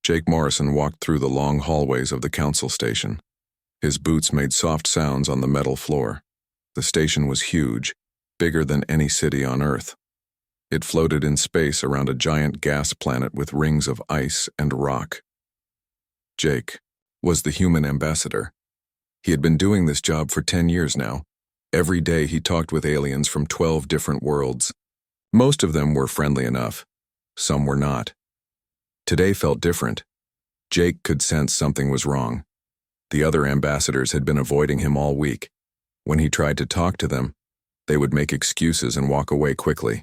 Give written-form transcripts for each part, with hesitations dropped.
Jake Morrison walked through the long hallways of the council station. His boots made soft sounds on the metal floor. The station was huge, bigger than any city on Earth. It floated in space around a giant gas planet with rings of ice and rock. Jake was the human ambassador. He had been doing this job for 10 years now. Every day he talked with aliens from 12 different worlds. Most of them were friendly enough. Some were not. Today felt different. Jake could sense something was wrong. The other ambassadors had been avoiding him all week. When he tried to talk to them, they would make excuses and walk away quickly.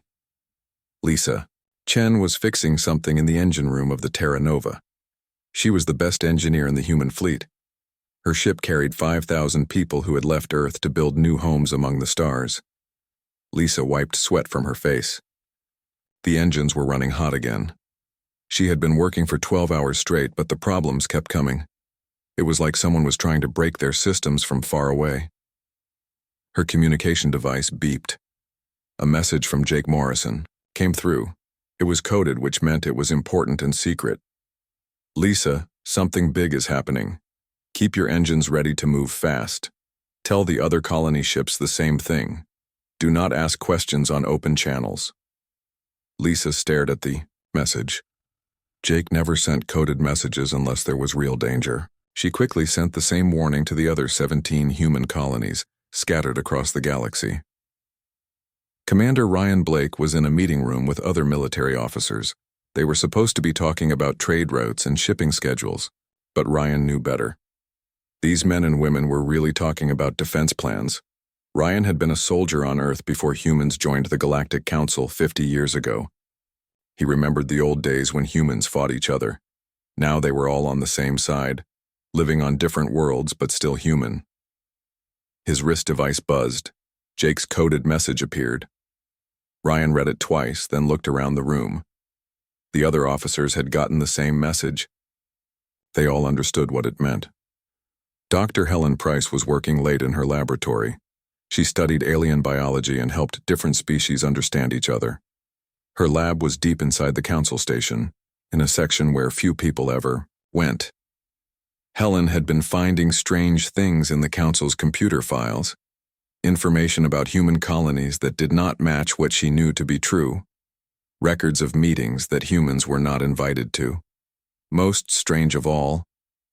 Lisa Chen was fixing something in the engine room of the Terra Nova. She was the best engineer in the human fleet. Her ship carried 5,000 people who had left Earth to build new homes among the stars. Lisa wiped sweat from her face. The engines were running hot again. She had been working for 12 hours straight, but the problems kept coming. It was like someone was trying to break their systems from far away. Her communication device beeped. A message from Jake Morrison came through. It was coded, which meant it was important and secret. Lisa, something big is happening. Keep your engines ready to move fast. Tell the other colony ships the same thing. Do not ask questions on open channels. Lisa stared at the message. Jake never sent coded messages unless there was real danger. She quickly sent the same warning to the other 17 human colonies scattered across the galaxy. Commander Ryan Blake was in a meeting room with other military officers. They were supposed to be talking about trade routes and shipping schedules, but Ryan knew better. These men and women were really talking about defense plans. Ryan had been a soldier on Earth before humans joined the Galactic Council 50 years ago. He remembered the old days when humans fought each other. Now they were all on the same side, living on different worlds but still human. His wrist device buzzed. Jake's coded message appeared. Ryan read it twice, then looked around the room. The other officers had gotten the same message. They all understood what it meant. Dr. Helen Price was working late in her laboratory. She studied alien biology and helped different species understand each other. Her lab was deep inside the council station, in a section where few people ever went. Helen had been finding strange things in the council's computer files, information about human colonies that did not match what she knew to be true, records of meetings that humans were not invited to. Most strange of all,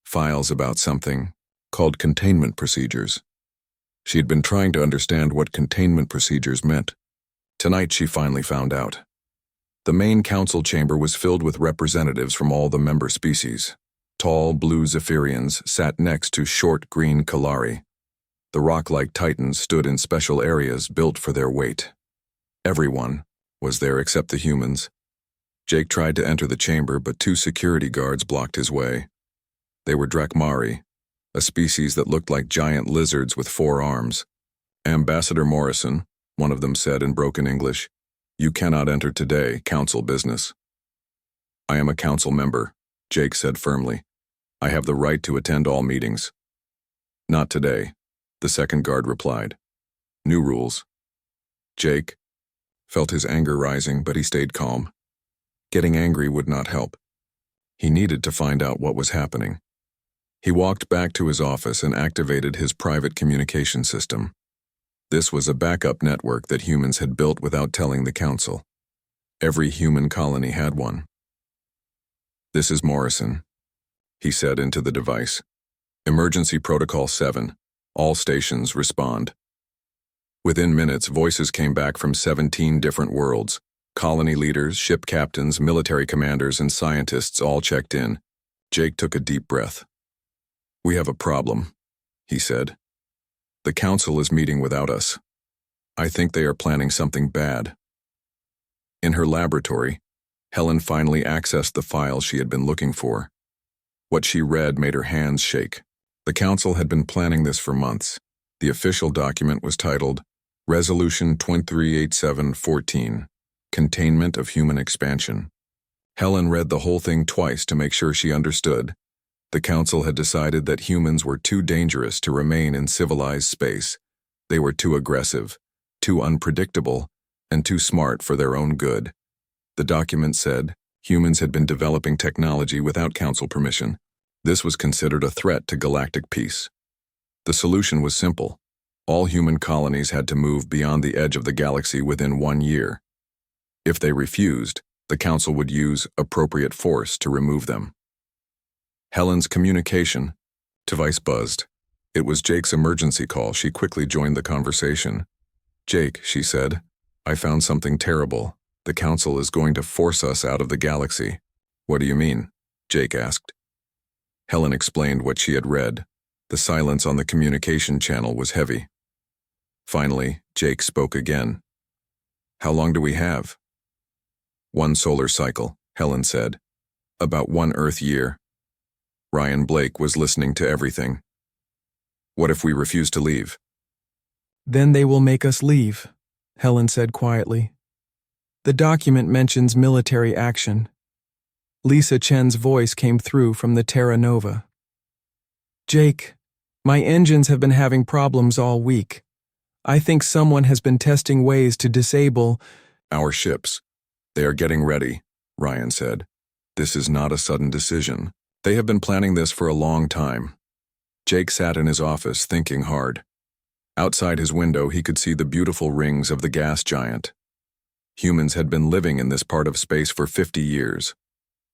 files about something called containment procedures. She had been trying to understand what containment procedures meant. Tonight she finally found out. The main council chamber was filled with representatives from all the member species. Tall, blue Zephyrians sat next to short, green Kalari. The rock-like titans stood in special areas built for their weight. Everyone was there except the humans. Jake tried to enter the chamber, but 2 security guards blocked his way. They were Drakmari, a species that looked like giant lizards with 4 arms. Ambassador Morrison, one of them said in broken English, "You cannot enter today, council business." "I am a council member," Jake said firmly. "I have the right to attend all meetings." "Not today," the second guard replied. "New rules." Jake felt his anger rising, but he stayed calm. Getting angry would not help. He needed to find out what was happening. He walked back to his office and activated his private communication system. This was a backup network that humans had built without telling the council. Every human colony had one. "This is Morrison," he said into the device. "Emergency Protocol 7. All stations respond." Within minutes, voices came back from 17 different worlds. Colony leaders, ship captains, military commanders, and scientists all checked in. Jake took a deep breath. "We have a problem," he said. "The council is meeting without us. I think they are planning something bad." In her laboratory, Helen finally accessed the file she had been looking for. What she read made her hands shake. The council had been planning this for months. The official document was titled Resolution 238714, Containment of Human Expansion. Helen read the whole thing twice to make sure she understood. The council had decided that humans were too dangerous to remain in civilized space. They were too aggressive, too unpredictable, and too smart for their own good. The document said, Humans had been developing technology without Council permission. This was considered a threat to galactic peace. The solution was simple. All human colonies had to move beyond the edge of the galaxy within 1 year. If they refused, the Council would use appropriate force to remove them. Helen's communication device buzzed. It was Jake's emergency call. She quickly joined the conversation. "Jake," she said, "I found something terrible. The Council is going to force us out of the galaxy." "What do you mean?" Jake asked. Helen explained what she had read. The silence on the communication channel was heavy. Finally, Jake spoke again. "How long do we have?" "1 solar cycle," Helen said. "About 1 Earth year." Ryan Blake was listening to everything. "What if we refuse to leave?" "Then they will make us leave," Helen said quietly. "The document mentions military action." Lisa Chen's voice came through from the Terra Nova. "Jake, my engines have been having problems all week. I think someone has been testing ways to disable "Our ships. They are getting ready," Ryan said. "This is not a sudden decision. They have been planning this for a long time." Jake sat in his office thinking hard. Outside his window, he could see the beautiful rings of the gas giant. Humans had been living in this part of space for 50 years.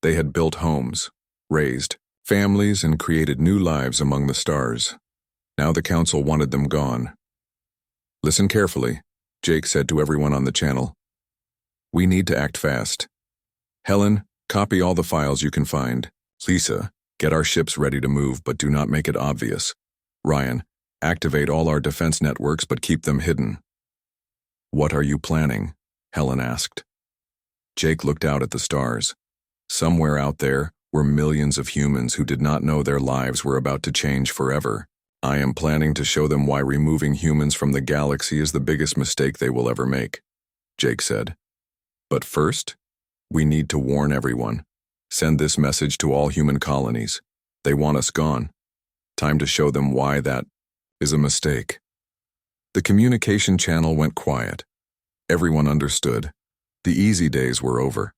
They had built homes, raised families, and created new lives among the stars. Now the Council wanted them gone. "Listen carefully," Jake said to everyone on the channel. "We need to act fast. Helen, copy all the files you can find. Lisa, get our ships ready to move, but do not make it obvious. Ryan, activate all our defense networks, but keep them hidden." "What are you planning?" Helen asked. Jake looked out at the stars. Somewhere out there were millions of humans who did not know their lives were about to change forever. "I am planning to show them why removing humans from the galaxy is the biggest mistake they will ever make," Jake said. "But first, we need to warn everyone. Send this message to all human colonies. They want us gone. Time to show them why that is a mistake." The communication channel went quiet. Everyone understood. The easy days were over.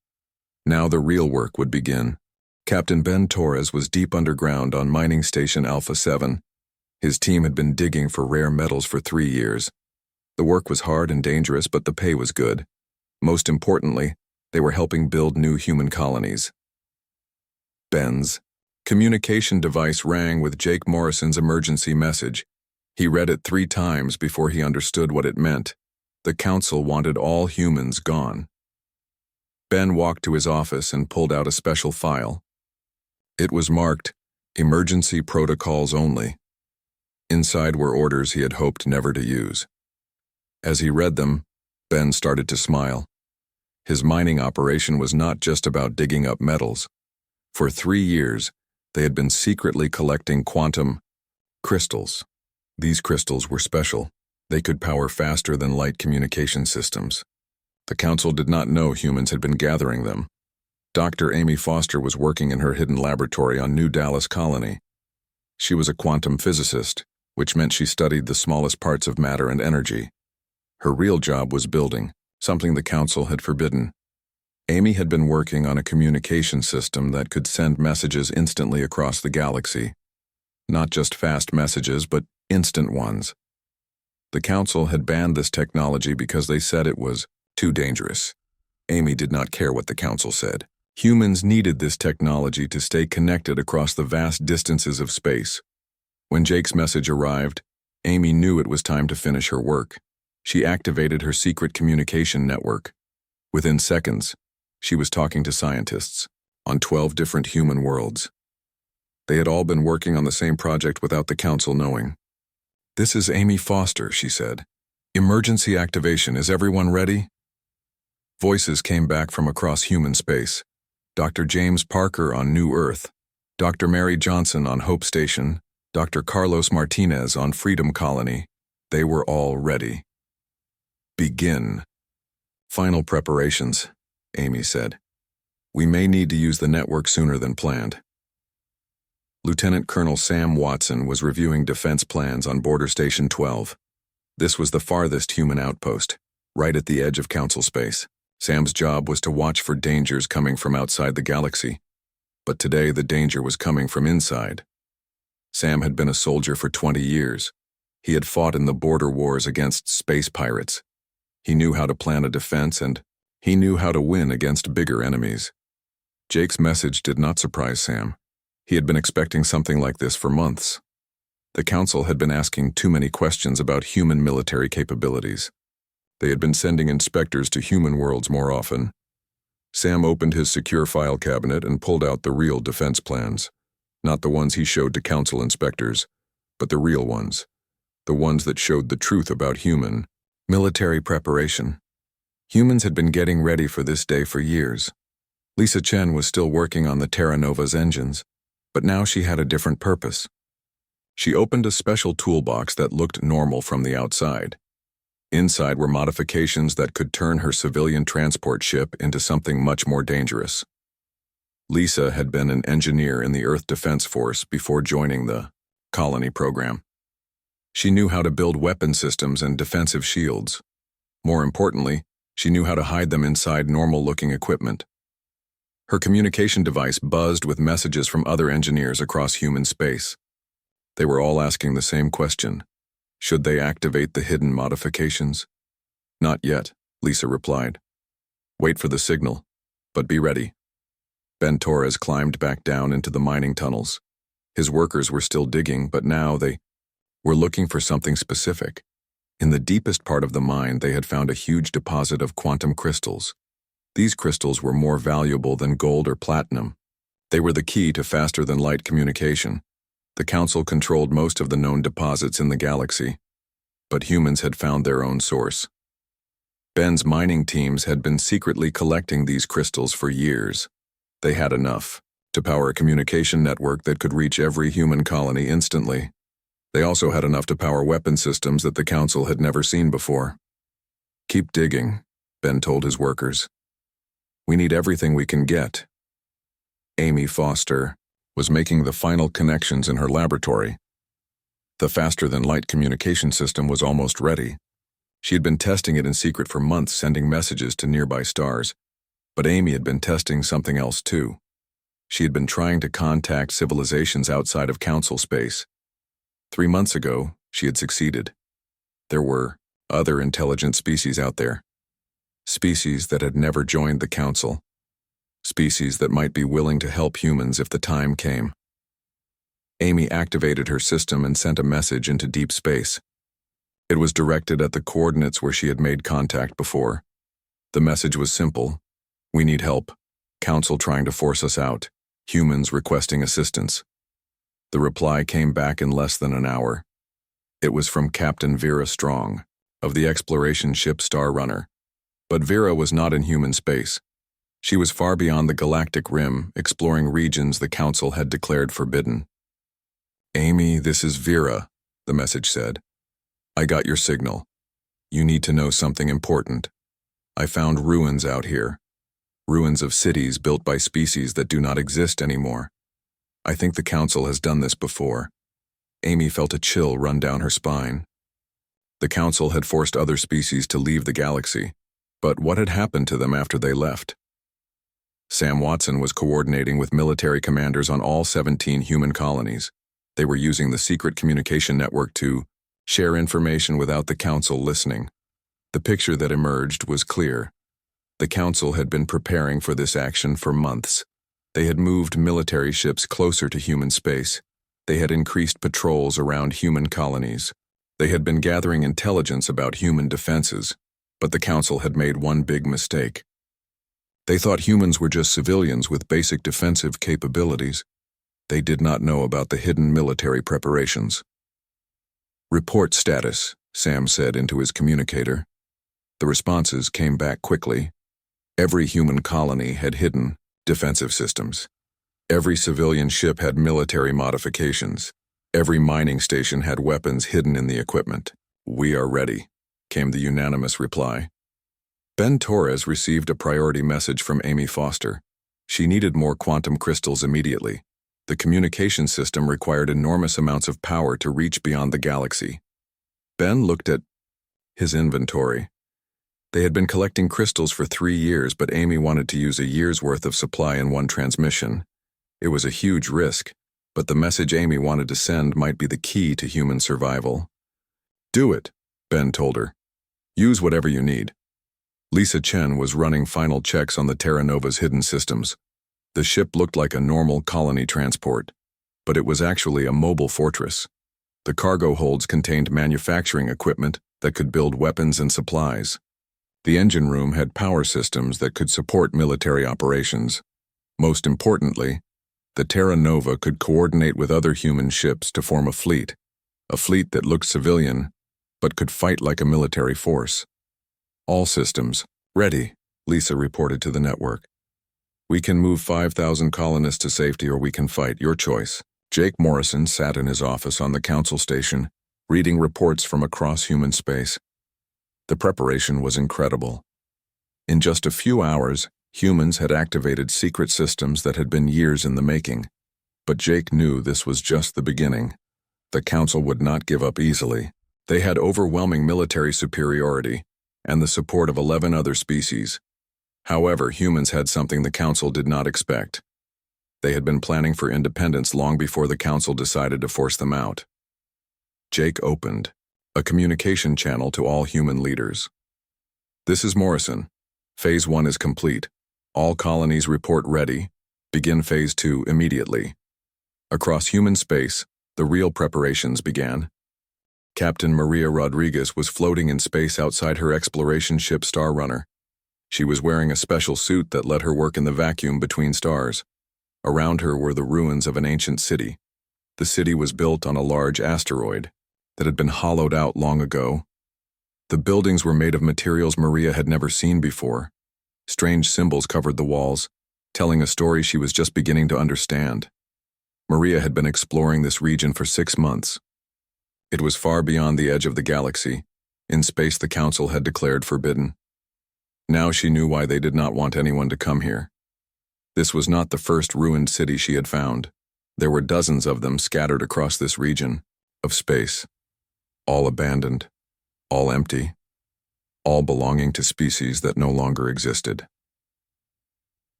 Now the real work would begin. Captain Ben Torres was deep underground on mining station Alpha 7. His team had been digging for rare metals for 3 years. The work was hard and dangerous, but the pay was good. Most importantly, they were helping build new human colonies. Ben's communication device rang with Jake Morrison's emergency message. He read it 3 times before he understood what it meant. The Council wanted all humans gone. Ben walked to his office and pulled out a special file. It was marked, "Emergency Protocols Only." Inside were orders he had hoped never to use. As he read them, Ben started to smile. His mining operation was not just about digging up metals. For 3 years, they had been secretly collecting quantum crystals. These crystals were special. They could power faster than light communication systems. The Council did not know humans had been gathering them. Dr. Amy Foster was working in her hidden laboratory on New Dallas Colony. She was a quantum physicist, which meant she studied the smallest parts of matter and energy. Her real job was building, something the Council had forbidden. Amy had been working on a communication system that could send messages instantly across the galaxy. Not just fast messages, but instant ones. The Council had banned this technology because they said it was too dangerous. Amy did not care what the Council said. Humans needed this technology to stay connected across the vast distances of space. When Jake's message arrived, Amy knew it was time to finish her work. She activated her secret communication network. Within seconds, she was talking to scientists on 12 different human worlds. They had all been working on the same project without the Council knowing. "This is Amy Foster," she said. "Emergency activation. Is everyone ready?" Voices came back from across human space. Dr. James Parker on New Earth, Dr. Mary Johnson on Hope Station, Dr. Carlos Martinez on Freedom Colony. They were all ready. "Begin." "Final preparations," Amy said. "We may need to use the network sooner than planned." Lieutenant Colonel Sam Watson was reviewing defense plans on Border Station 12. This was the farthest human outpost, right at the edge of Council space. Sam's job was to watch for dangers coming from outside the galaxy, but today the danger was coming from inside. Sam had been a soldier for 20 years. He had fought in the border wars against space pirates. He knew how to plan a defense, and he knew how to win against bigger enemies. Jake's message did not surprise Sam. He had been expecting something like this for months. The Council had been asking too many questions about human military capabilities. They had been sending inspectors to human worlds more often. Sam opened his secure file cabinet and pulled out the real defense plans. Not the ones he showed to Council inspectors, but the real ones. The ones that showed the truth about human military preparation. Humans had been getting ready for this day for years. Lisa Chen was still working on the Terra Nova's engines, but now she had a different purpose. She opened a special toolbox that looked normal from the outside. Inside were modifications that could turn her civilian transport ship into something much more dangerous. Lisa had been an engineer in the Earth Defense Force before joining the Colony program. She knew how to build weapon systems and defensive shields. More importantly, she knew how to hide them inside normal-looking equipment. Her communication device buzzed with messages from other engineers across human space. They were all asking the same question. Should they activate the hidden modifications? Not yet, Lisa replied. Wait for the signal, but be ready. Ben Torres climbed back down into the mining tunnels. His workers were still digging, but now they were looking for something specific. In the deepest part of the mine, they had found a huge deposit of quantum crystals. These crystals were more valuable than gold or platinum. They were the key to faster-than-light communication. The Council controlled most of the known deposits in the galaxy, but humans had found their own source. Ben's mining teams had been secretly collecting these crystals for years. They had enough to power a communication network that could reach every human colony instantly. They also had enough to power weapon systems that the Council had never seen before. Keep digging, Ben told his workers. We need everything we can get. Amy Foster was making the final connections in her laboratory. The faster-than-light communication system was almost ready. She had been testing it in secret for months, sending messages to nearby stars. But Amy had been testing something else too. She had been trying to contact civilizations outside of Council space. 3 months ago, she had succeeded. There were other intelligent species out there. Species that had never joined the Council. Species that might be willing to help humans if the time came. Amy activated her system and sent a message into deep space. It was directed at the coordinates where she had made contact before. The message was simple. We need help. Council trying to force us out. Humans requesting assistance. The reply came back in less than an hour. It was from Captain Vera Strong, of the exploration ship Star Runner. But Vera was not in human space. She was far beyond the galactic rim, exploring regions the Council had declared forbidden. Amy, this is Vera, the message said. I got your signal. You need to know something important. I found ruins out here. Ruins of cities built by species that do not exist anymore. I think the Council has done this before. Amy felt a chill run down her spine. The Council had forced other species to leave the galaxy, but what had happened to them after they left? Sam Watson was coordinating with military commanders on all 17 human colonies. They were using the secret communication network to share information without the Council listening. The picture that emerged was clear. The Council had been preparing for this action for months. They had moved military ships closer to human space. They had increased patrols around human colonies. They had been gathering intelligence about human defenses, but the Council had made one big mistake. They thought humans were just civilians with basic defensive capabilities. They did not know about the hidden military preparations. Report status, Sam said into his communicator. The responses came back quickly. Every human colony had hidden defensive systems. Every civilian ship had military modifications. Every mining station had weapons hidden in the equipment. We are ready, came the unanimous reply. Ben Torres received a priority message from Amy Foster. She needed more quantum crystals immediately. The communication system required enormous amounts of power to reach beyond the galaxy. Ben looked at his inventory. They had been collecting crystals for 3 years, but Amy wanted to use a year's worth of supply in one transmission. It was a huge risk, but the message Amy wanted to send might be the key to human survival. "Do it," Ben told her. "Use whatever you need." Lisa Chen was running final checks on the Terra Nova's hidden systems. The ship looked like a normal colony transport, but it was actually a mobile fortress. The cargo holds contained manufacturing equipment that could build weapons and supplies. The engine room had power systems that could support military operations. Most importantly, the Terra Nova could coordinate with other human ships to form a fleet that looked civilian, but could fight like a military force. "All systems ready," Lisa reported to the network. "We can move 5,000 colonists to safety or we can fight, your choice." Jake Morrison sat in his office on the council station, reading reports from across human space. The preparation was incredible. In just a few hours, humans had activated secret systems that had been years in the making. But Jake knew this was just the beginning. The council would not give up easily. They had overwhelming military superiority and the support of 11 other species. However, humans had something the council did not expect. They had been planning for independence long before the council decided to force them out. Jake opened a communication channel to all human leaders. "This is Morrison. Phase 1 is complete. All colonies report ready. Begin Phase 2 immediately." Across human space, the real preparations began. Captain Maria Rodriguez was floating in space outside her exploration ship Star Runner. She was wearing a special suit that let her work in the vacuum between stars. Around her were the ruins of an ancient city. The city was built on a large asteroid that had been hollowed out long ago. The buildings were made of materials Maria had never seen before. Strange symbols covered the walls, telling a story she was just beginning to understand. Maria had been exploring this region for 6 months. It was far beyond the edge of the galaxy. In space, the council had declared forbidden. Now she knew why they did not want anyone to come here. This was not the first ruined city she had found. There were dozens of them scattered across this region of space. All abandoned, all empty, all belonging to species that no longer existed.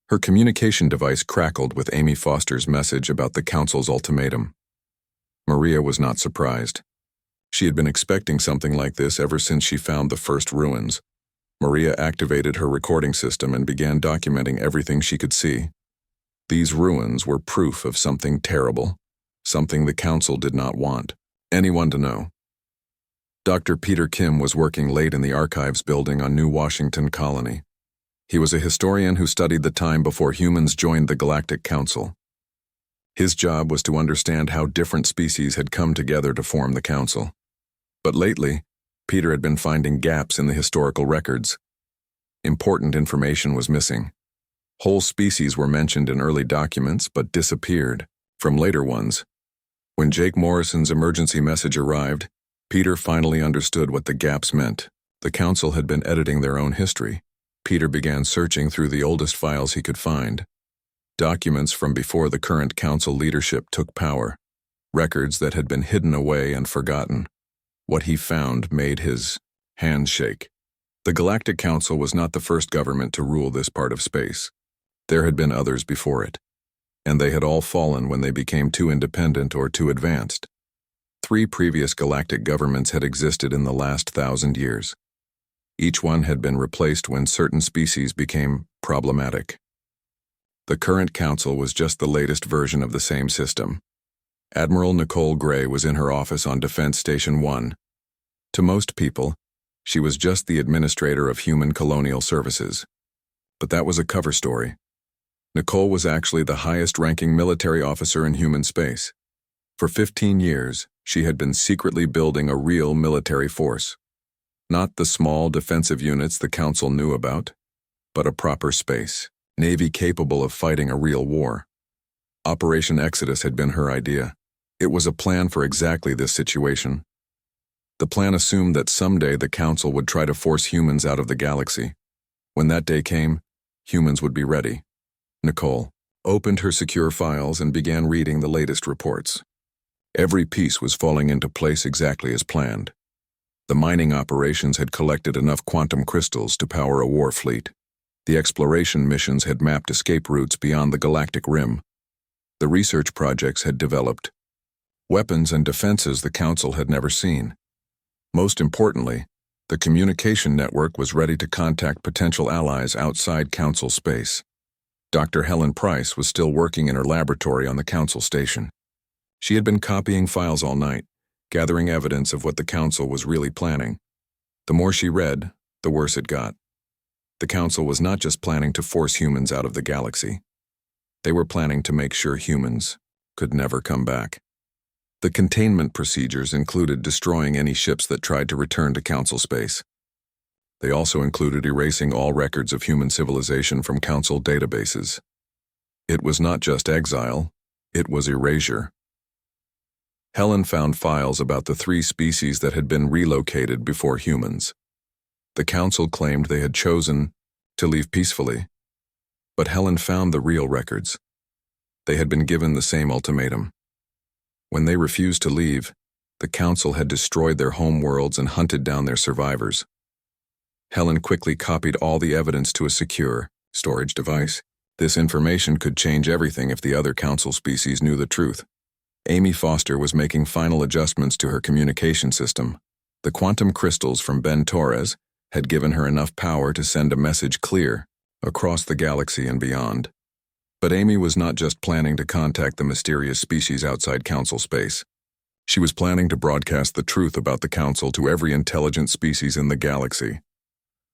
Her communication device crackled with Amy Foster's message about the council's ultimatum. Maria was not surprised. She had been expecting something like this ever since she found the first ruins. Maria activated her recording system and began documenting everything she could see. These ruins were proof of something terrible, something the council did not want anyone to know. Dr. Peter Kim was working late in the archives building on New Washington Colony. He was a historian who studied the time before humans joined the Galactic Council. His job was to understand how different species had come together to form the council. But lately, Peter had been finding gaps in the historical records. Important information was missing. Whole species were mentioned in early documents but disappeared from later ones. When Jake Morrison's emergency message arrived, Peter finally understood what the gaps meant. The council had been editing their own history. Peter began searching through the oldest files he could find. Documents from before the current council leadership took power. Records that had been hidden away and forgotten. What he found made his hands shake. The Galactic Council was not the first government to rule this part of space. There had been others before it, and they had all fallen when they became too independent or too advanced. 3 previous galactic governments had existed in the last 1,000 years. Each one had been replaced when certain species became problematic. The current council was just the latest version of the same system. Admiral Nicole Gray was in her office on Defense Station 1. To most people, she was just the administrator of human colonial services. But that was a cover story. Nicole was actually the highest-ranking military officer in human space. For 15 years, she had been secretly building a real military force. Not the small defensive units the council knew about, but a proper space navy capable of fighting a real war. Operation Exodus had been her idea. It was a plan for exactly this situation. The plan assumed that someday the council would try to force humans out of the galaxy. When that day came, humans would be ready. Nicole opened her secure files and began reading the latest reports. Every piece was falling into place exactly as planned. The mining operations had collected enough quantum crystals to power a war fleet. The exploration missions had mapped escape routes beyond the galactic rim. The research projects had developed weapons and defenses the Council had never seen. Most importantly, the communication network was ready to contact potential allies outside Council space. Dr. Helen Price was still working in her laboratory on the Council station. She had been copying files all night, gathering evidence of what the Council was really planning. The more she read, the worse it got. The Council was not just planning to force humans out of the galaxy. They were planning to make sure humans could never come back. The containment procedures included destroying any ships that tried to return to Council space. They also included erasing all records of human civilization from Council databases. It was not just exile, it was erasure. Helen found files about the 3 species that had been relocated before humans. The Council claimed they had chosen to leave peacefully, but Helen found the real records. They had been given the same ultimatum. When they refused to leave, the Council had destroyed their home worlds and hunted down their survivors. Helen quickly copied all the evidence to a secure storage device. This information could change everything if the other Council species knew the truth. Amy Foster was making final adjustments to her communication system. The quantum crystals from Ben Torres had given her enough power to send a message clear across the galaxy and beyond. But Amy was not just planning to contact the mysterious species outside Council space. She was planning to broadcast the truth about the Council to every intelligent species in the galaxy.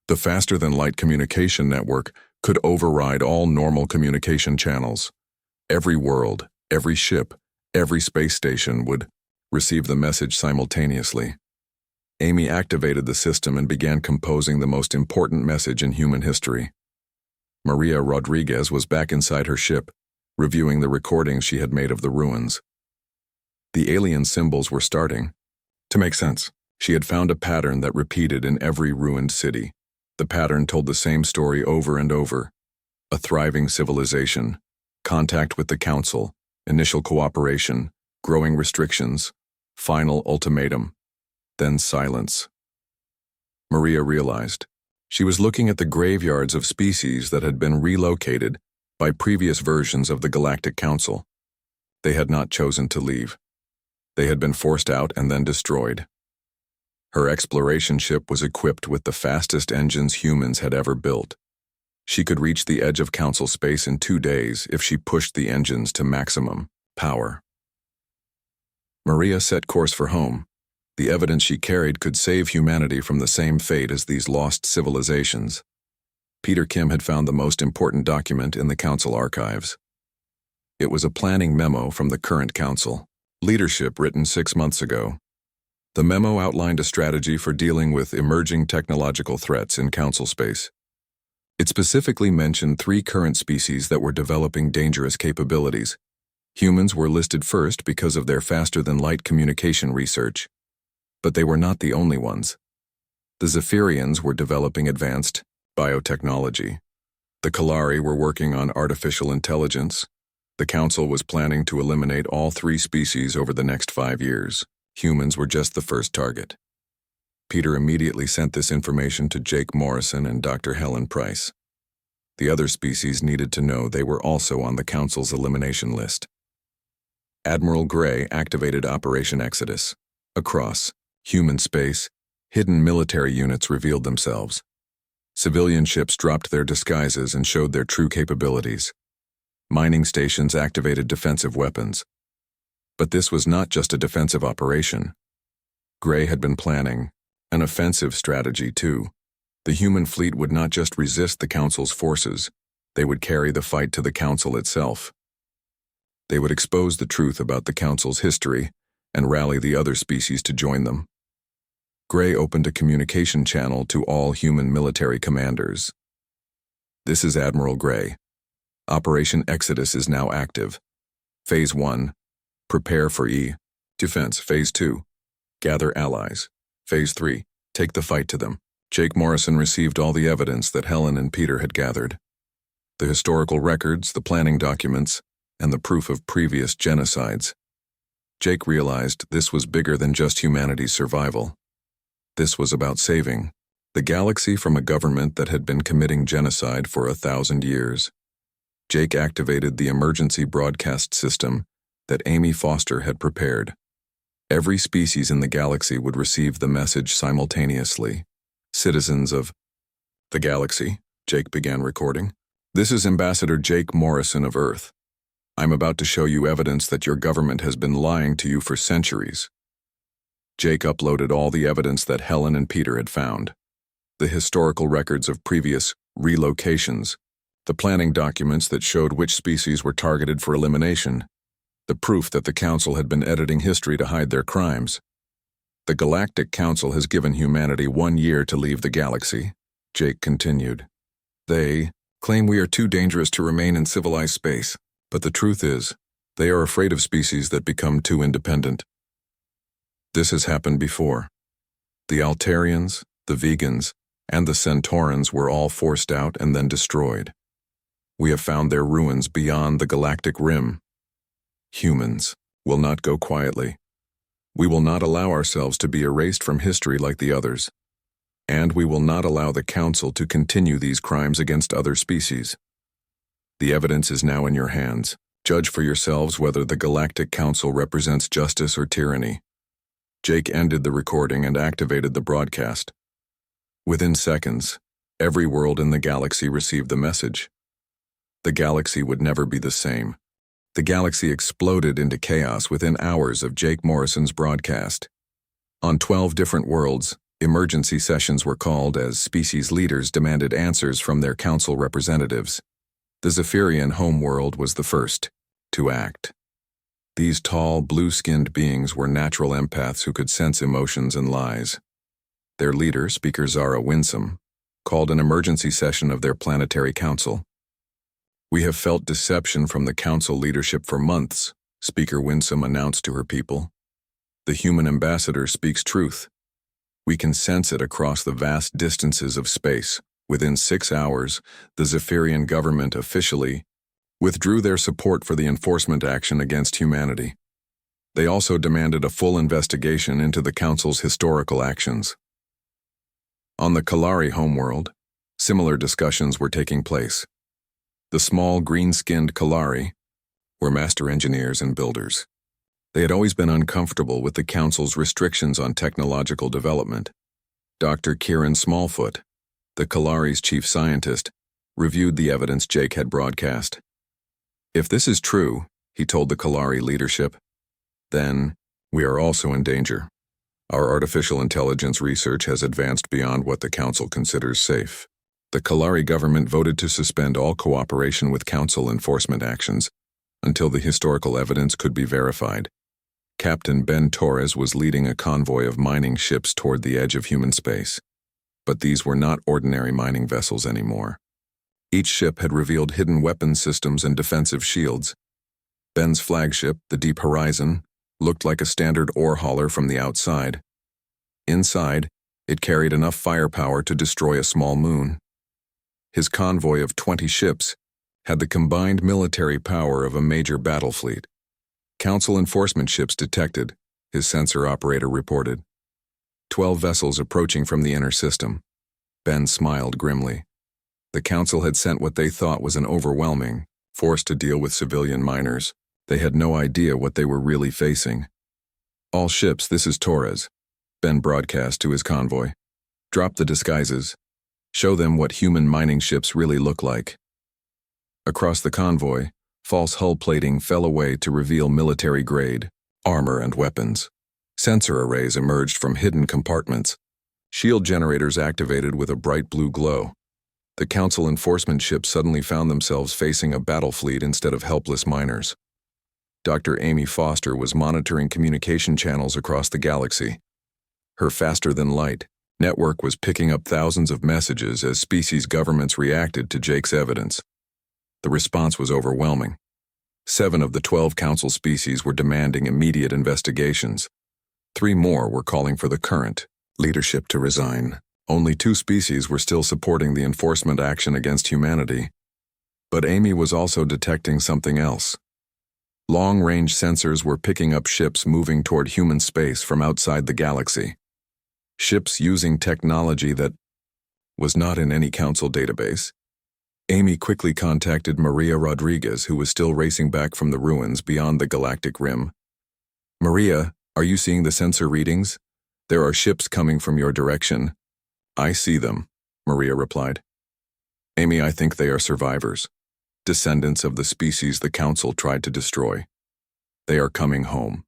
The faster-than-light communication network could override all normal communication channels. Every world, every ship, every space station would receive the message simultaneously. Amy activated the system and began composing the most important message in human history. Maria Rodriguez was back inside her ship, reviewing the recordings she had made of the ruins. The alien symbols were starting to make sense. She had found a pattern that repeated in every ruined city. The pattern told the same story over and over. A thriving civilization, contact with the Council, initial cooperation, growing restrictions, final ultimatum, then silence. Maria realized she was looking at the graveyards of species that had been relocated by previous versions of the Galactic Council. They had not chosen to leave. They had been forced out and then destroyed. Her exploration ship was equipped with the fastest engines humans had ever built. She could reach the edge of Council space in 2 days if she pushed the engines to maximum power. Maria set course for home. The evidence she carried could save humanity from the same fate as these lost civilizations. Peter Kim had found the most important document in the Council archives. It was a planning memo from the current Council, leadership written 6 months ago. The memo outlined a strategy for dealing with emerging technological threats in Council space. It specifically mentioned 3 current species that were developing dangerous capabilities. Humans were listed first because of their faster-than-light communication research. But they were not the only ones. The Zephyrians were developing advanced biotechnology. The Kalari were working on artificial intelligence. The Council was planning to eliminate all 3 species over the next 5 years. Humans were just the first target. Peter immediately sent this information to Jake Morrison and Dr. Helen Price. The other species needed to know they were also on the Council's elimination list. Admiral Gray activated Operation Exodus. Across human space, hidden military units revealed themselves. Civilian ships dropped their disguises and showed their true capabilities. Mining stations activated defensive weapons. But this was not just a defensive operation. Gray had been planning an offensive strategy too. The human fleet would not just resist the Council's forces, they would carry the fight to the Council itself. They would expose the truth about the Council's history and rally the other species to join them. Gray opened a communication channel to all human military commanders. This is Admiral Gray. Operation Exodus is now active. Phase 1. Prepare for defense. Phase 2. Gather allies. Phase 3. Take the fight to them. Jake Morrison received all the evidence that Helen and Peter had gathered. The historical records, the planning documents, and the proof of previous genocides. Jake realized this was bigger than just humanity's survival. This was about saving the galaxy from a government that had been committing genocide for 1,000 years. Jake activated the emergency broadcast system that Amy Foster had prepared. Every species in the galaxy would receive the message simultaneously. Citizens of the galaxy, Jake began recording. This is Ambassador Jake Morrison of Earth. I'm about to show you evidence that your government has been lying to you for centuries. Jake uploaded all the evidence that Helen and Peter had found. The historical records of previous relocations, the planning documents that showed which species were targeted for elimination, the proof that the Council had been editing history to hide their crimes. The Galactic Council has given humanity 1 year to leave the galaxy, Jake continued. They claim we are too dangerous to remain in civilized space, but the truth is, they are afraid of species that become too independent. This has happened before. The Altarians, the Vegans, and the Centaurans were all forced out and then destroyed. We have found their ruins beyond the galactic rim. Humans will not go quietly. We will not allow ourselves to be erased from history like the others. And we will not allow the Council to continue these crimes against other species. The evidence is now in your hands. Judge for yourselves whether the Galactic Council represents justice or tyranny. Jake ended the recording and activated the broadcast. Within seconds, every world in the galaxy received the message. The galaxy would never be the same. The galaxy exploded into chaos within hours of Jake Morrison's broadcast. On 12 different worlds, emergency sessions were called as species leaders demanded answers from their council representatives. The Zephyrian homeworld was the first to act. These tall, blue-skinned beings were natural empaths who could sense emotions and lies. Their leader, Speaker Zara Winsome, called an emergency session of their planetary council. We have felt deception from the council leadership for months, Speaker Winsome announced to her people. The human ambassador speaks truth. We can sense it across the vast distances of space. Within 6 hours, the Zephyrian government officially withdrew their support for the enforcement action against humanity. They also demanded a full investigation into the Council's historical actions. On the Kalari homeworld, similar discussions were taking place. The small green-skinned Kalari were master engineers and builders. They had always been uncomfortable with the Council's restrictions on technological development. Dr. Kieran Smallfoot, the Kalari's chief scientist, reviewed the evidence Jake had broadcast. If this is true, he told the Kalari leadership, then we are also in danger. Our artificial intelligence research has advanced beyond what the Council considers safe. The Kalari government voted to suspend all cooperation with Council enforcement actions until the historical evidence could be verified. Captain Ben Torres was leading a convoy of mining ships toward the edge of human space. But these were not ordinary mining vessels anymore. Each ship had revealed hidden weapon systems and defensive shields. Ben's flagship, the Deep Horizon, looked like a standard ore hauler from the outside. Inside, it carried enough firepower to destroy a small moon. His convoy of 20 ships had the combined military power of a major battle fleet. Council enforcement ships detected, his sensor operator reported. 12 vessels approaching from the inner system. Ben smiled grimly. The Council had sent what they thought was an overwhelming force to deal with civilian miners. They had no idea what they were really facing. All ships, this is Torres, Ben broadcast to his convoy. Drop the disguises. Show them what human mining ships really look like. Across the convoy, false hull plating fell away to reveal military-grade armor and weapons. Sensor arrays emerged from hidden compartments. Shield generators activated with a bright blue glow. The Council enforcement ships suddenly found themselves facing a battle fleet instead of helpless miners. Dr. Amy Foster was monitoring communication channels across the galaxy. Her faster-than-light network was picking up thousands of messages as species governments reacted to Jake's evidence. The response was overwhelming. 7 of the 12 Council species were demanding immediate investigations. 3 more were calling for the current leadership to resign. Only 2 species were still supporting the enforcement action against humanity. But Amy was also detecting something else. Long-range sensors were picking up ships moving toward human space from outside the galaxy. ships using technology that was not in any council database. Amy quickly contacted Maria Rodriguez, who was still racing back from the ruins beyond the galactic rim. "Maria, are you seeing the sensor readings? There are ships coming from your direction." "I see them," Maria replied. "Amy, I think they are survivors, descendants of the species the council tried to destroy. They are coming home."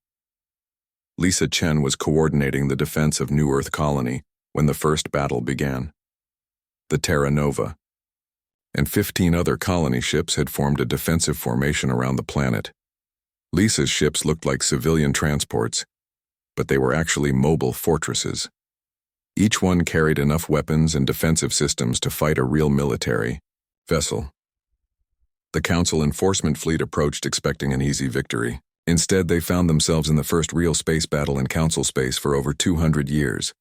Lisa Chen was coordinating the defense of New Earth Colony when the first battle began. The Terra Nova and 15 other colony ships had formed a defensive formation around the planet. Lisa's ships looked like civilian transports, but they were actually mobile fortresses. Each one carried enough weapons and defensive systems to fight a real military vessel. The Council enforcement fleet approached expecting an easy victory. Instead, they found themselves in the first real space battle in Council space for over 200 years.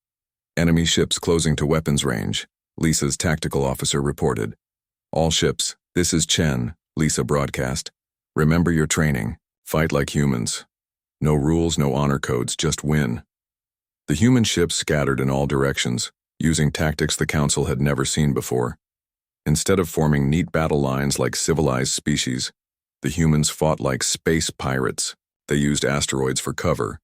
"Enemy ships closing to weapons range," Lisa's tactical officer reported. "All ships, this is Chen," Lisa broadcast. "Remember your training. Fight like humans. No rules, no honor codes, just win." The human ships scattered in all directions, using tactics the Council had never seen before. Instead of forming neat battle lines like civilized species, the humans fought like space pirates. They used asteroids for cover,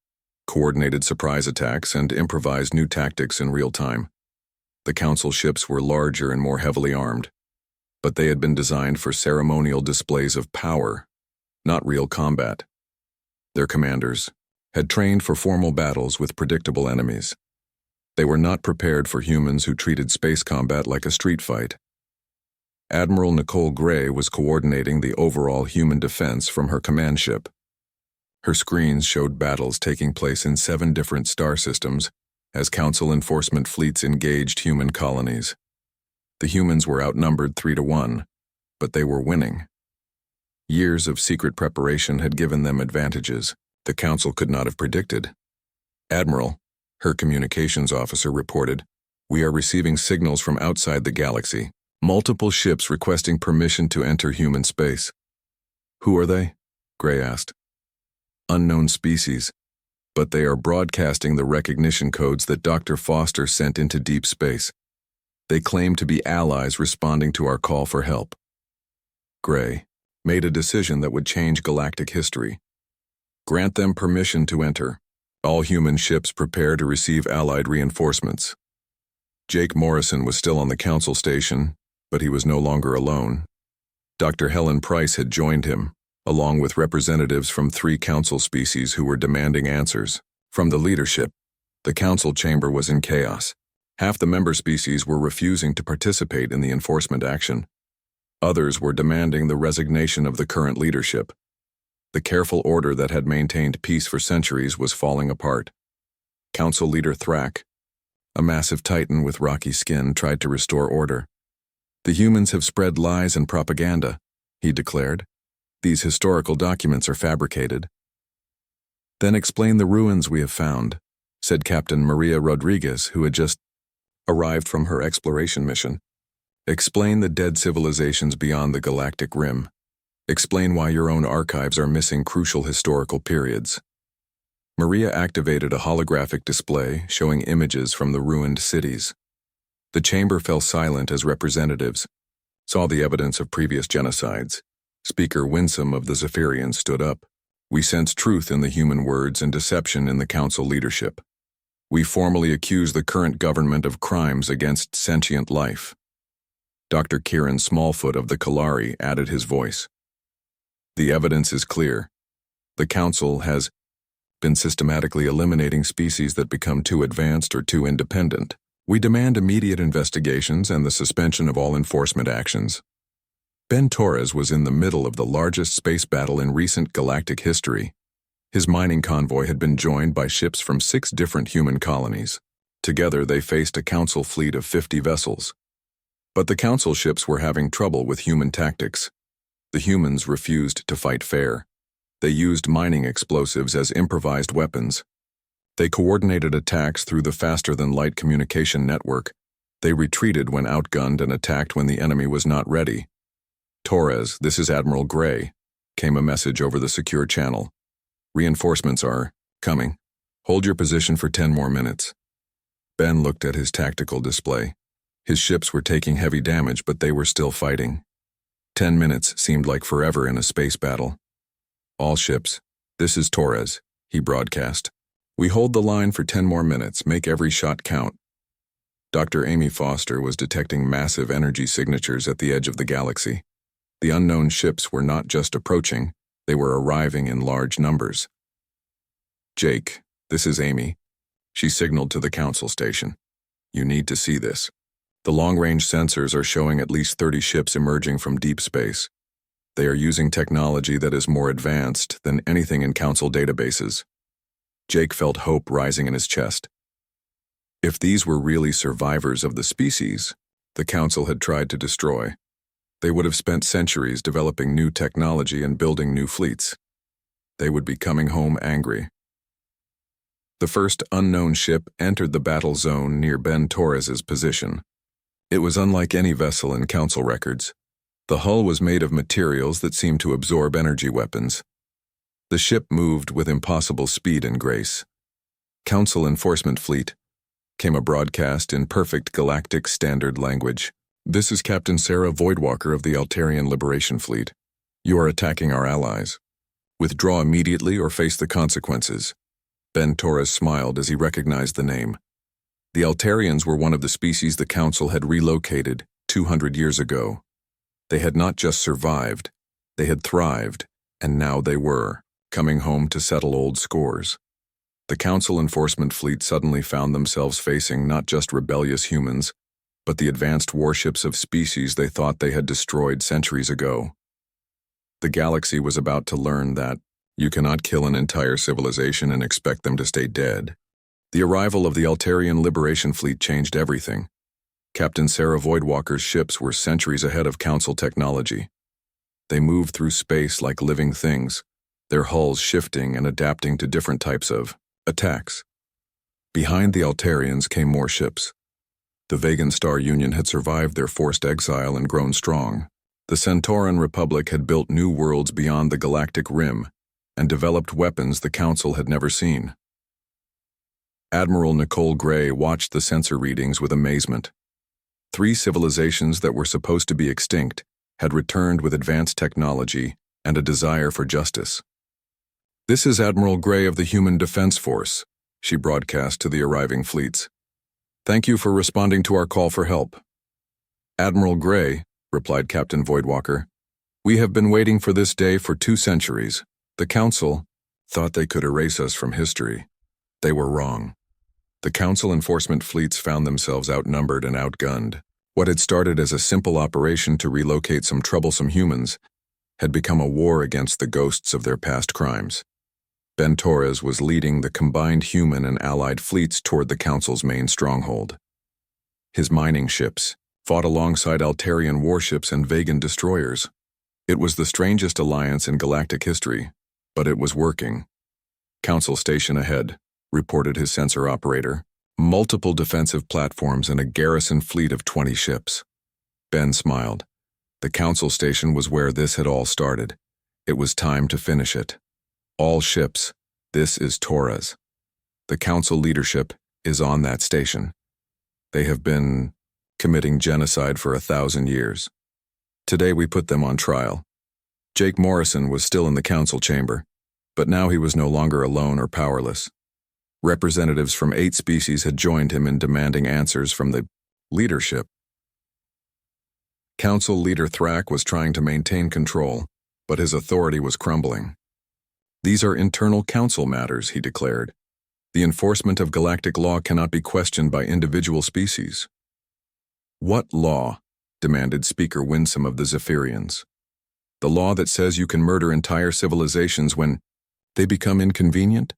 coordinated surprise attacks, and improvised new tactics in real time. The Council ships were larger and more heavily armed, but they had been designed for ceremonial displays of power, not real combat. Their commanders had trained for formal battles with predictable enemies. They were not prepared for humans who treated space combat like a street fight. Admiral Nicole Gray was coordinating the overall human defense from her command ship. Her screens showed battles taking place in 7 different star systems as Council enforcement fleets engaged human colonies. The humans were outnumbered 3-1, but they were winning. Years of secret preparation had given them advantages the Council could not have predicted. "Admiral," her communications officer reported, "we are receiving signals from outside the galaxy. Multiple ships requesting permission to enter human space." "Who are they?" Gray asked. "Unknown species, but they are broadcasting the recognition codes that Dr. Foster sent into deep space. They claim to be allies responding to our call for help." Gray made a decision that would change galactic history. "Grant them permission to enter. All human ships prepare to receive allied reinforcements." Jake Morrison was still on the Council station, but he was no longer alone. Dr. Helen Price had joined him, along with representatives from 3 Council species who were demanding answers. From the leadership, the Council chamber was in chaos. Half the member species were refusing to participate in the enforcement action. Others were demanding the resignation of the current leadership. The careful order that had maintained peace for centuries was falling apart. Council leader Thrak, a massive titan with rocky skin, tried to restore order. "The humans have spread lies and propaganda," he declared. "These historical documents are fabricated." "Then explain the ruins we have found," said Captain Maria Rodriguez, who had just arrived from her exploration mission. "Explain the dead civilizations beyond the galactic rim. Explain why your own archives are missing crucial historical periods." Maria activated a holographic display showing images from the ruined cities. The chamber fell silent as representatives saw the evidence of previous genocides. Speaker Winsome of the Zephyrians stood up. "We sense truth in the human words and deception in the Council leadership. We formally accuse the current government of crimes against sentient life." Dr. Kieran Smallfoot of the Kalari added his voice. "The evidence is clear. The Council has been systematically eliminating species that become too advanced or too independent. We demand immediate investigations and the suspension of all enforcement actions." Ben Torres was in the middle of the largest space battle in recent galactic history. His mining convoy had been joined by ships from 6 different human colonies. Together they faced a Council fleet of 50 vessels. But the Council ships were having trouble with human tactics. The humans refused to fight fair. They used mining explosives as improvised weapons. They coordinated attacks through the faster-than-light communication network. They retreated when outgunned and attacked when the enemy was not ready. "Torres, this is Admiral Gray," came a message over the secure channel. "Reinforcements are coming. Hold your position for 10 more minutes." Ben looked at his tactical display. His ships were taking heavy damage, but they were still fighting. 10 minutes seemed like forever in a space battle. All ships, this is Torres, he broadcast. We hold the line for 10 more minutes. Make every shot count. Dr. Amy Foster was detecting massive energy signatures at the edge of the galaxy. The unknown ships were not just approaching, they were arriving in large numbers. Jake, this is Amy. She signaled to the council station. You need to see this. The long-range sensors are showing at least 30 ships emerging from deep space. They are using technology that is more advanced than anything in council databases. Jake felt hope rising in his chest. If these were really survivors of the species the council had tried to destroy, they would have spent centuries developing new technology and building new fleets. They would be coming home angry. The first unknown ship entered the battle zone near Ben Torres's position. It was unlike any vessel in council records. The hull was made of materials that seemed to absorb energy weapons. The ship moved with impossible speed and grace. Council Enforcement Fleet, came a broadcast in perfect galactic standard language. This is Captain Sarah Voidwalker of the Altarian Liberation Fleet. You are attacking our allies. Withdraw immediately or face the consequences. Ben Torres smiled as he recognized the name. The Altarians were one of the species the Council had relocated 200 years ago. They had not just survived, they had thrived, and now they were coming home to settle old scores. The Council Enforcement Fleet suddenly found themselves facing not just rebellious humans, but the advanced warships of species they thought they had destroyed centuries ago. The galaxy was about to learn that you cannot kill an entire civilization and expect them to stay dead. The arrival of the Altarian Liberation Fleet changed everything. Captain Sarah Voidwalker's ships were centuries ahead of Council technology. They moved through space like living things, their hulls shifting and adapting to different types of attacks. Behind the Altarians came more ships. The Vegan Star Union had survived their forced exile and grown strong. The Centauran Republic had built new worlds beyond the galactic rim and developed weapons the Council had never seen. Admiral Nicole Gray watched the sensor readings with amazement. 3 civilizations that were supposed to be extinct had returned with advanced technology and a desire for justice. This is Admiral Gray of the Human Defense Force, she broadcast to the arriving fleets. Thank you for responding to our call for help. Admiral Gray, replied Captain Voidwalker, we have been waiting for this day for 2 centuries. The Council thought they could erase us from history. They were wrong. The Council enforcement fleets found themselves outnumbered and outgunned. What had started as a simple operation to relocate some troublesome humans had become a war against the ghosts of their past crimes. Ben Torres was leading the combined human and allied fleets toward the Council's main stronghold. His mining ships fought alongside Altarian warships and Vegan destroyers. It was the strangest alliance in galactic history, but it was working. Council station ahead, reported his sensor operator. Multiple defensive platforms and a garrison fleet of 20 ships. Ben smiled. The Council station was where this had all started. It was time to finish it. All ships, this is Torres. The Council leadership is on that station. They have been committing genocide for 1,000 years. Today we put them on trial. Jake Morrison was still in the Council chamber, but now he was no longer alone or powerless. Representatives from 8 species had joined him in demanding answers from the leadership. Council leader Thrak was trying to maintain control, but his authority was crumbling. These are internal council matters, he declared. The enforcement of galactic law cannot be questioned by individual species. What law? Demanded Speaker Winsome of the Zephyrians. The law that says you can murder entire civilizations when they become inconvenient?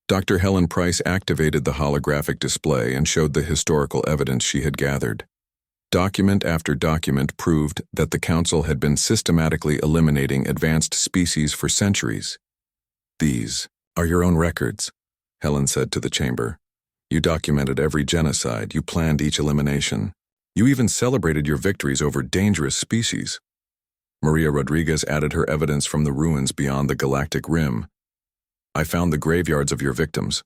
Dr. Helen Price activated the holographic display and showed the historical evidence she had gathered. Document after document proved that the Council had been systematically eliminating advanced species for centuries. These are your own records, Helen said to the chamber. You documented every genocide, you planned each elimination. You even celebrated your victories over dangerous species. Maria Rodriguez added her evidence from the ruins beyond the galactic rim. I found the graveyards of your victims.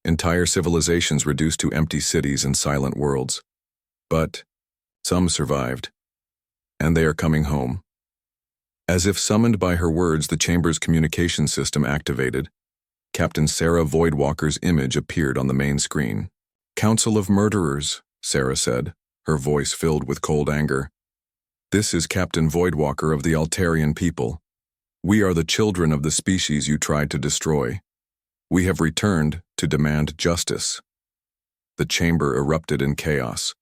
Entire civilizations reduced to empty cities and silent worlds. But some survived, and they are coming home. As if summoned by her words, the chamber's communication system activated. Captain Sarah Voidwalker's image appeared on the main screen. "Council of Murderers," Sarah said, her voice filled with cold anger. "This is Captain Voidwalker of the Altarian people. We are the children of the species you tried to destroy. We have returned to demand justice." The chamber erupted in chaos.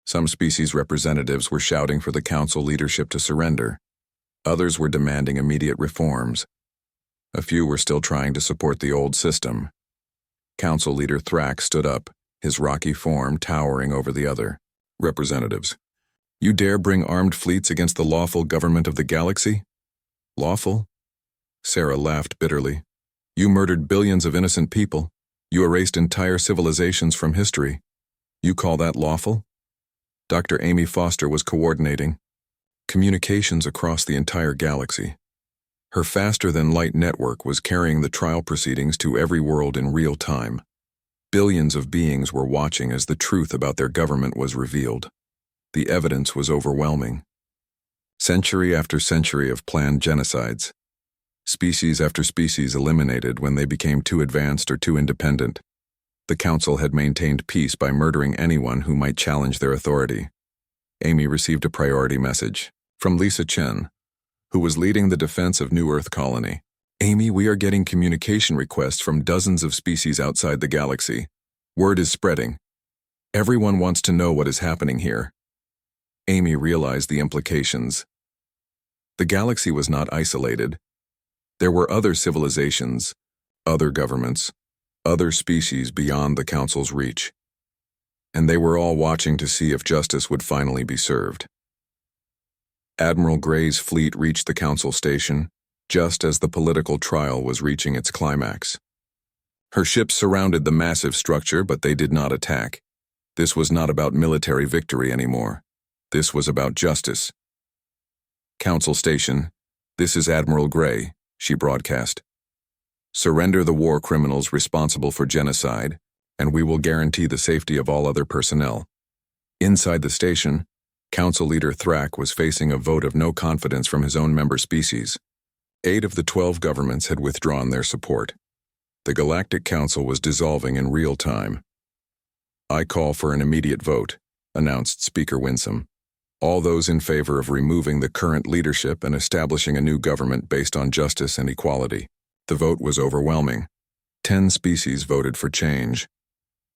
Some species representatives were shouting for the council leadership to surrender. Others were demanding immediate reforms. A few were still trying to support the old system. Council leader Thrak stood up, his rocky form towering over the other representatives. "You dare bring armed fleets against the lawful government of the galaxy?" "Lawful?" Sarah laughed bitterly. "You murdered billions of innocent people. You erased entire civilizations from history. You call that lawful?" Dr. Amy Foster was coordinating communications across the entire galaxy. Her faster-than-light network was carrying the trial proceedings to every world in real time. Billions of beings were watching as the truth about their government was revealed. The evidence was overwhelming. Century after century of planned genocides. Species after species eliminated when they became too advanced or too independent. The council had maintained peace by murdering anyone who might challenge their authority. Amy received a priority message from Lisa Chen, who was leading the defense of New Earth Colony. "Amy, we are getting communication requests from dozens of species outside the galaxy. Word is spreading. Everyone wants to know what is happening here." Amy realized the implications. The galaxy was not isolated. There were other civilizations, other governments, other species beyond the council's reach. And they were all watching to see if justice would finally be served. Admiral Gray's fleet reached the council station just as the political trial was reaching its climax. Her ships surrounded the massive structure, but they did not attack. This was not about military victory anymore. This was about justice. "Council Station, this is Admiral Gray," she broadcast. "Surrender the war criminals responsible for genocide, and we will guarantee the safety of all other personnel." Inside the station, Council Leader Thrak was facing a vote of no confidence from his own member species. 8 of the 12 governments had withdrawn their support. The Galactic Council was dissolving in real time. "I call for an immediate vote," announced Speaker Winsome. "All those in favor of removing the current leadership and establishing a new government based on justice and equality." The vote was overwhelming. 10 species voted for change.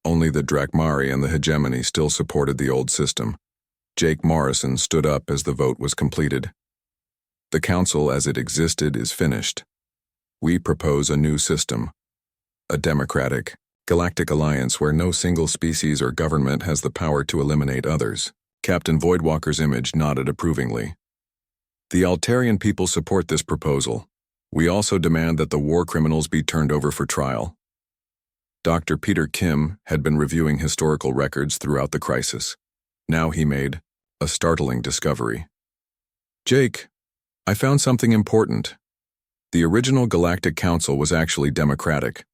Only the Drakmari and the Hegemony still supported the old system. Jake Morrison stood up as the vote was completed. "The council as it existed is finished. We propose a new system. A democratic, galactic alliance where no single species or government has the power to eliminate others." Captain Voidwalker's image nodded approvingly. "The Altarian people support this proposal. We also demand that the war criminals be turned over for trial." Dr. Peter Kim had been reviewing historical records throughout the crisis. Now he made a startling discovery. "Jake, I found something important. The original Galactic Council was actually democratic.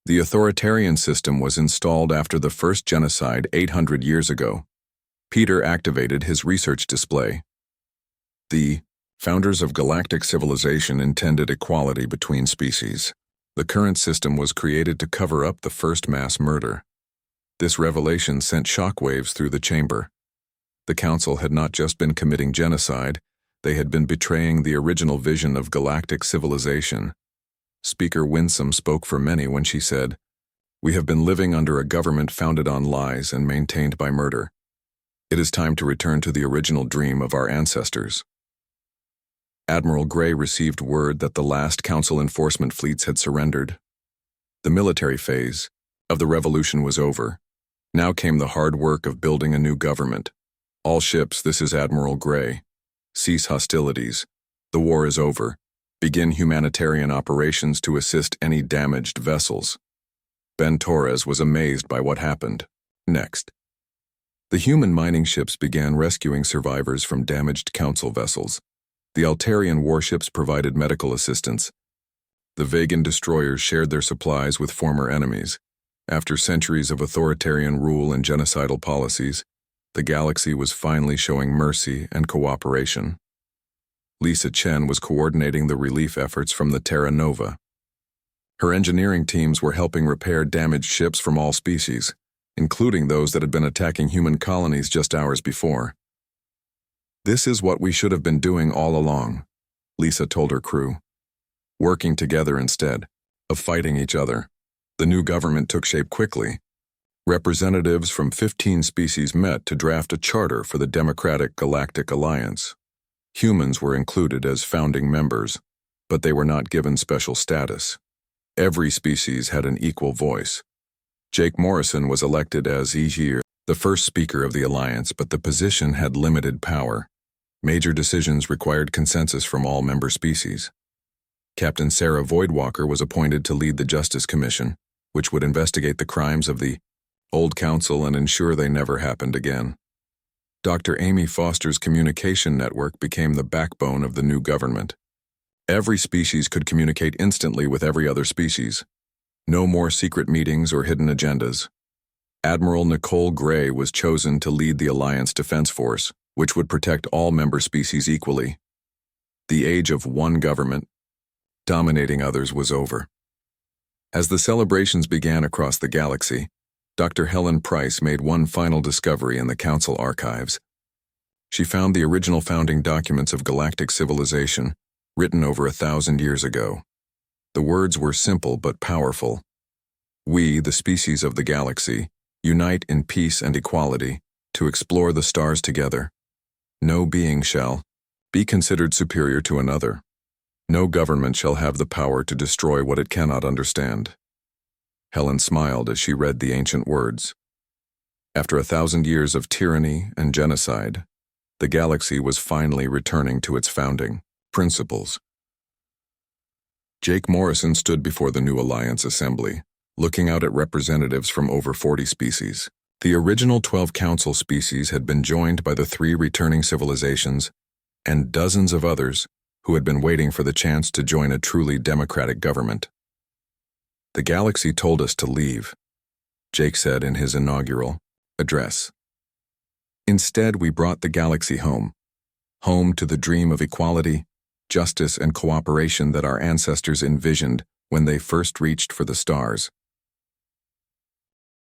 The authoritarian system was installed after the first genocide 800 years ago." Peter activated his research display. "The founders of galactic civilization intended equality between species. The current system was created to cover up the first mass murder." This revelation sent shockwaves through the chamber. The council had not just been committing genocide, they had been betraying the original vision of galactic civilization. Speaker Winsome spoke for many when she said, "We have been living under a government founded on lies and maintained by murder. It is time to return to the original dream of our ancestors." Admiral Gray received word that the last council enforcement fleets had surrendered. The military phase of the revolution was over. Now came the hard work of building a new government. "All ships, this is Admiral Gray. Cease hostilities. The war is over. Begin humanitarian operations to assist any damaged vessels." Ben Torres was amazed by what happened next. The human mining ships began rescuing survivors from damaged council vessels. The Altarian warships provided medical assistance. The Vegan destroyers shared their supplies with former enemies, After centuries of authoritarian rule and genocidal policies, the galaxy was finally showing mercy and cooperation. Lisa Chen was coordinating the relief efforts from the Terra Nova. Her engineering teams were helping repair damaged ships from all species, including those that had been attacking human colonies just hours before. "This is what we should have been doing all along," Lisa told her crew. "Working together instead of fighting each other." The new government took shape quickly. Representatives from 15 species met to draft a charter for the Democratic Galactic Alliance. Humans were included as founding members, but they were not given special status. Every species had an equal voice. Jake Morrison was elected as the first speaker of the alliance, but the position had limited power. Major decisions required consensus from all member species. Captain Sarah Voidwalker was appointed to lead the Justice Commission, which would investigate the crimes of the old council and ensure they never happened again. Dr. Amy Foster's communication network became the backbone of the new government. Every species could communicate instantly with every other species. No more secret meetings or hidden agendas. Admiral Nicole Gray was chosen to lead the Alliance Defense Force, which would protect all member species equally. The age of one government, dominating others, was over. As the celebrations began across the galaxy, Dr. Helen Price made one final discovery in the Council archives. She found the original founding documents of galactic civilization, written over 1,000 years ago. The words were simple but powerful. "We, the species of the galaxy, unite in peace and equality to explore the stars together. No being shall be considered superior to another. No government shall have the power to destroy what it cannot understand." Helen smiled as she read the ancient words. After 1,000 years of tyranny and genocide, the galaxy was finally returning to its founding principles. Jake Morrison stood before the new Alliance Assembly, looking out at representatives from over 40 species. The original 12 Council species had been joined by the 3 returning civilizations and dozens of others who had been waiting for the chance to join a truly democratic government. "The galaxy told us to leave," Jake said in his inaugural address. "Instead, we brought the galaxy home to the dream of equality, justice, and cooperation that our ancestors envisioned when they first reached for the stars.